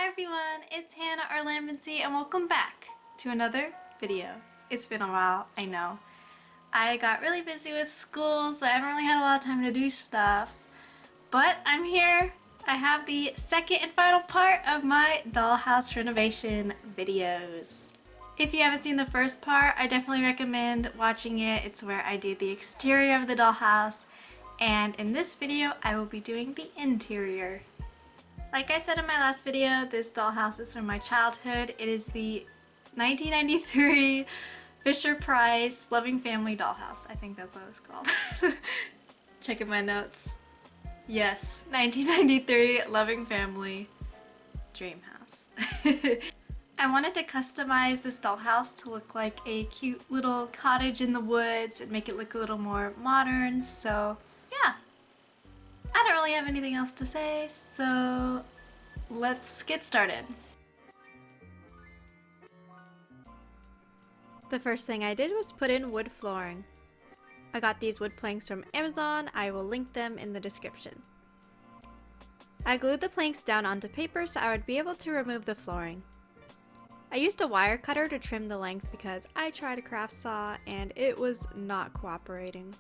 Hi everyone, it's Hannah or Lambency and welcome back to another video. It's been a while, I know. I got really busy with school, so I haven't really had a lot of time to do stuff. But I'm here. I have the second and final part of my dollhouse renovation videos. If you haven't seen the first part, I definitely recommend watching it. It's where I did the exterior of the dollhouse, and in this video I will be doing the interior. Like I said in my last video, this dollhouse is from my childhood. It is the 1993 Fisher-Price Loving Family dollhouse. I think that's what it's called. Checking my notes. Yes, 1993 Loving Family Dream House. I wanted to customize this dollhouse to look like a cute little cottage in the woods and make it look a little more modern, so yeah. I don't really have anything else to say, so let's get started. The first thing I did was put in wood flooring. I got these wood planks from Amazon. I will link them in the description. I glued the planks down onto paper so I would be able to remove the flooring. I used a wire cutter to trim the length because I tried a craft saw and it was not cooperating.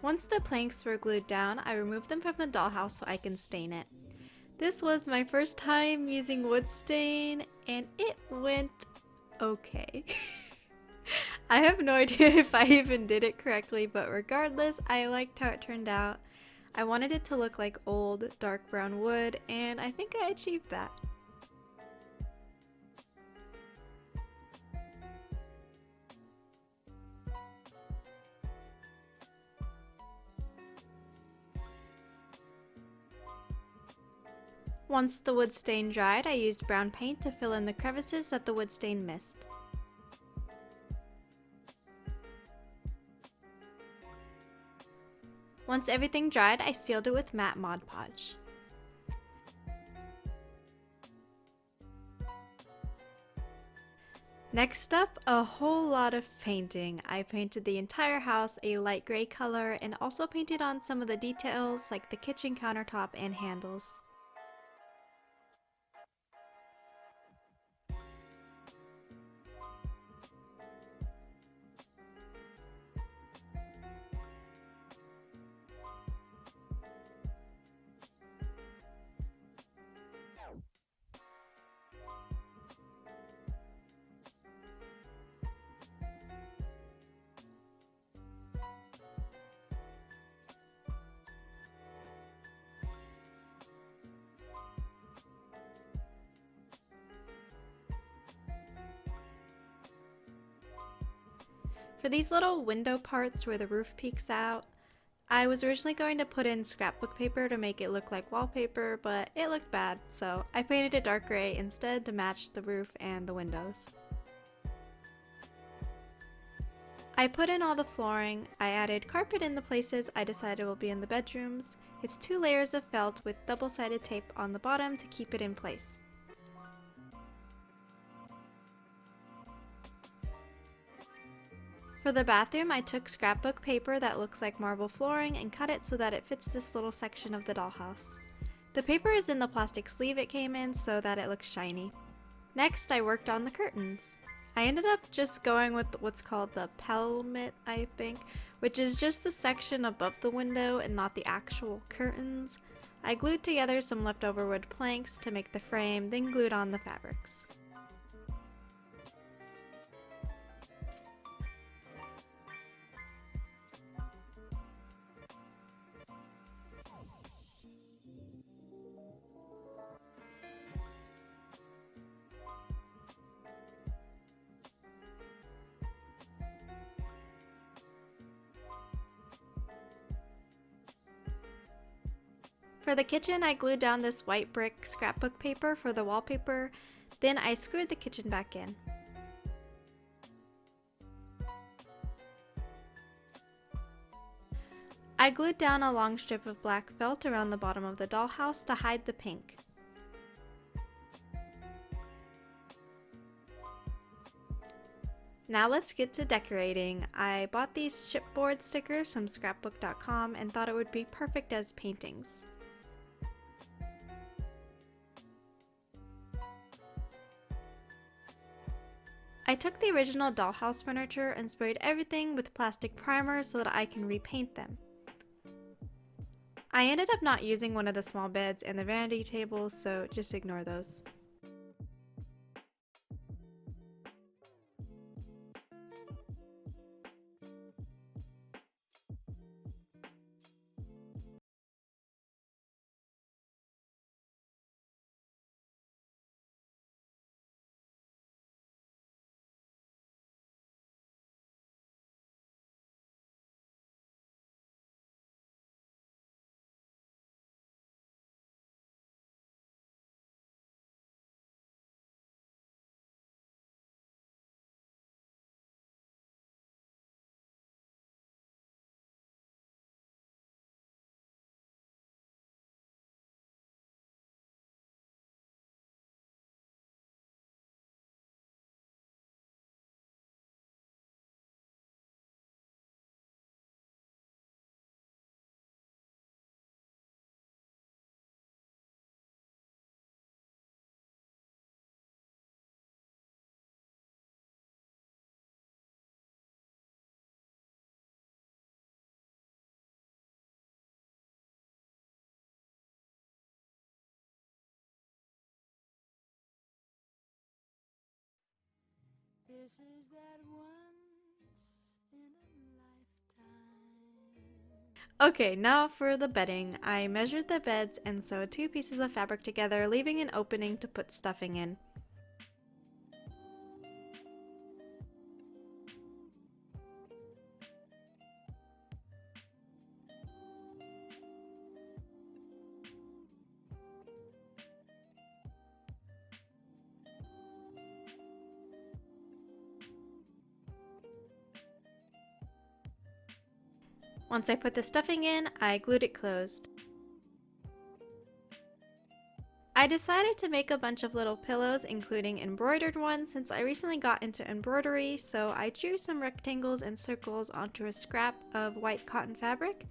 Once the planks were glued down, I removed them from the dollhouse so I can stain it. This was my first time using wood stain and it went okay. I have no idea if I even did it correctly, but regardless, I liked how it turned out. I wanted it to look like old, dark brown wood, and I think I achieved that. Once the wood stain dried, I used brown paint to fill in the crevices that the wood stain missed. Once everything dried, I sealed it with matte Mod Podge. Next up, a whole lot of painting. I painted the entire house a light gray color and also painted on some of the details like the kitchen countertop and handles. For these little window parts where the roof peeks out, I was originally going to put in scrapbook paper to make it look like wallpaper, but it looked bad, so I painted it dark gray instead to match the roof and the windows. I put in all the flooring. I added carpet in the places I decided will be in the bedrooms. It's 2 layers of felt with double-sided tape on the bottom to keep it in place. For the bathroom, I took scrapbook paper that looks like marble flooring and cut it so that it fits this little section of the dollhouse. The paper is in the plastic sleeve it came in so that it looks shiny. Next, I worked on the curtains. I ended up just going with what's called the pelmet, I think, which is just the section above the window and not the actual curtains. I glued together some leftover wood planks to make the frame, then glued on the fabrics. For the kitchen, I glued down this white brick scrapbook paper for the wallpaper, then I screwed the kitchen back in. I glued down a long strip of black felt around the bottom of the dollhouse to hide the pink. Now let's get to decorating. I bought these chipboard stickers from scrapbook.com and thought it would be perfect as paintings. I took the original dollhouse furniture and sprayed everything with plastic primer so that I can repaint them. I ended up not using one of the small beds and the vanity table, so just ignore those. This is that once in a lifetime. Okay, now for the bedding. I measured the beds and sewed 2 pieces of fabric together, leaving an opening to put stuffing in. Once I put the stuffing in, I glued it closed. I decided to make a bunch of little pillows, including embroidered ones, since I recently got into embroidery, so I drew some rectangles and circles onto a scrap of white cotton fabric,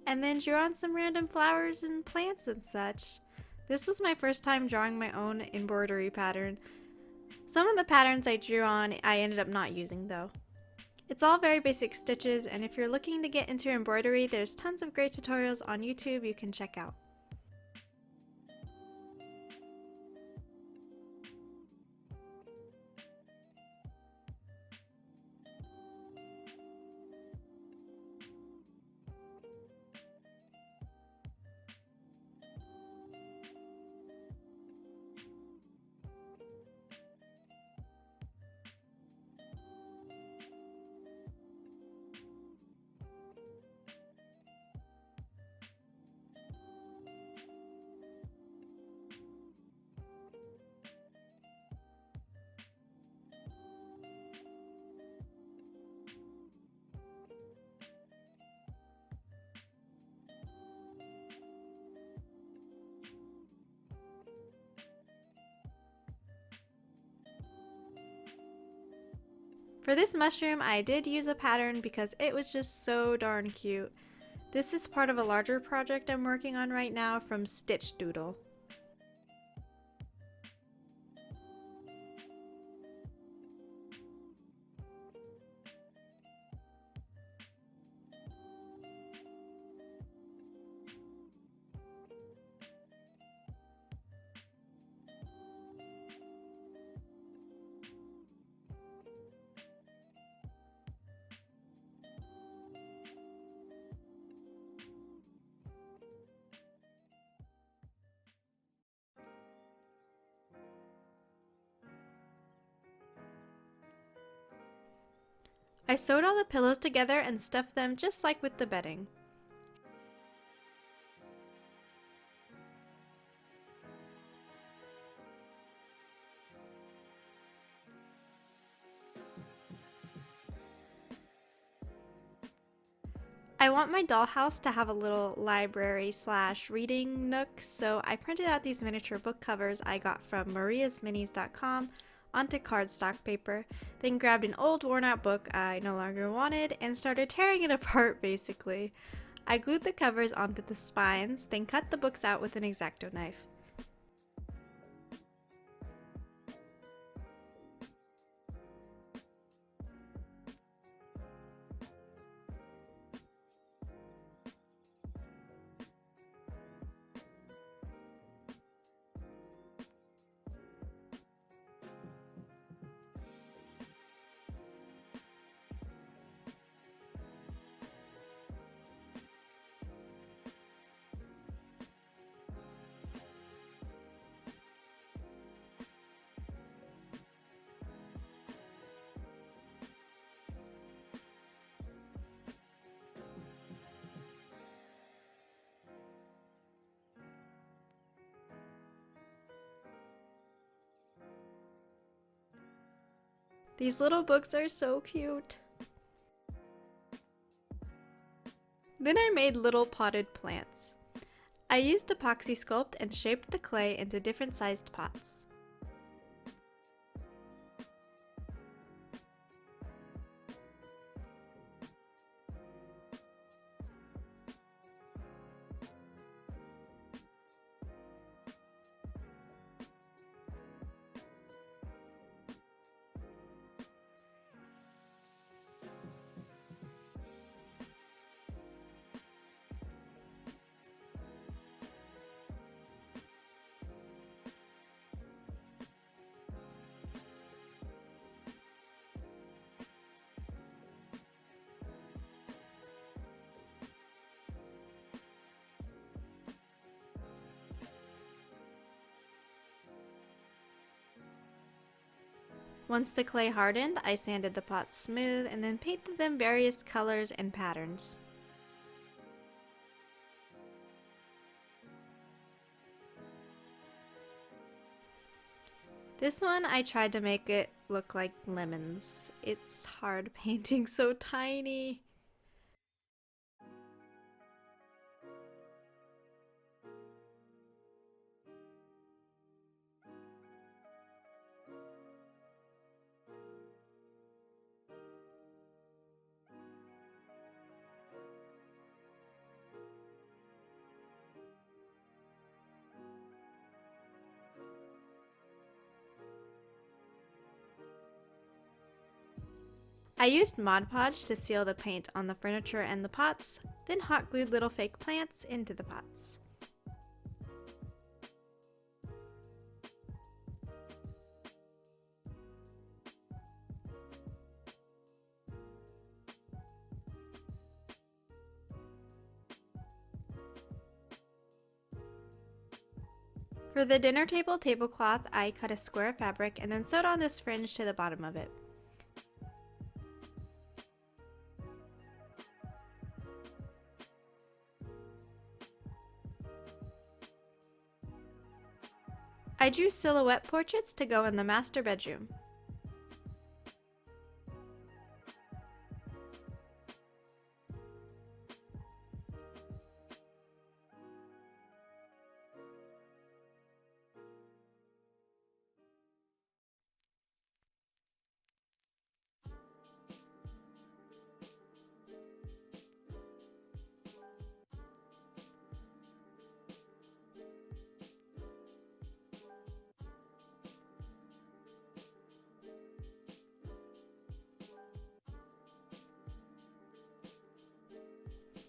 and then drew on some random flowers and plants and such. This was my first time drawing my own embroidery pattern. Some of the patterns I drew on I ended up not using though. It's all very basic stitches, and if you're looking to get into embroidery, there's tons of great tutorials on YouTube you can check out. For this mushroom, I did use a pattern because it was just so darn cute. This is part of a larger project I'm working on right now from Stitch Doodle. I sewed all the pillows together and stuffed them just like with the bedding. I want my dollhouse to have a little library slash reading nook, so I printed out these miniature book covers I got from mariasminis.com onto cardstock paper, then grabbed an old worn out book I no longer wanted and started tearing it apart basically. I glued the covers onto the spines, then cut the books out with an X-Acto knife. These little books are so cute. Then I made little potted plants. I used Apoxie Sculpt and shaped the clay into different sized pots. Once the clay hardened, I sanded the pots smooth and then painted them various colors and patterns. This one I tried to make it look like lemons. It's hard painting so tiny. I used Mod Podge to seal the paint on the furniture and the pots, then hot glued little fake plants into the pots. For the dinner table tablecloth, I cut a square of fabric and then sewed on this fringe to the bottom of it. I drew silhouette portraits to go in the master bedroom.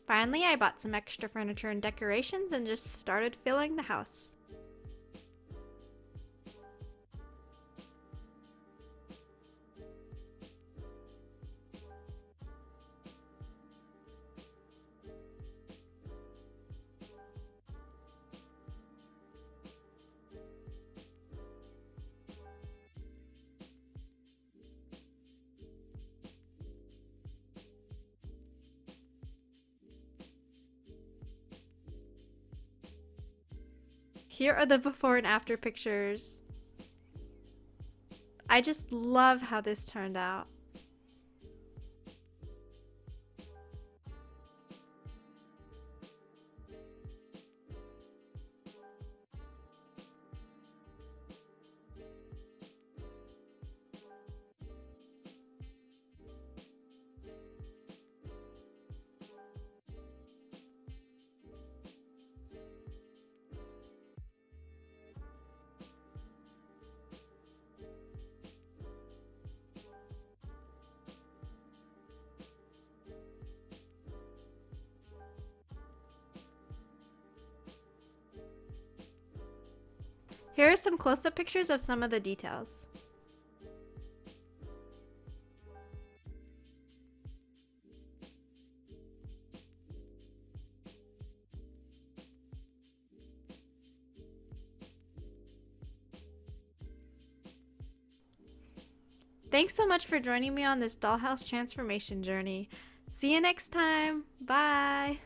Finally, I bought some extra furniture and decorations and just started filling the house. Here are the before and after pictures. I just love how this turned out. Here are some close-up pictures of some of the details. Thanks so much for joining me on this dollhouse transformation journey. See you next time. Bye.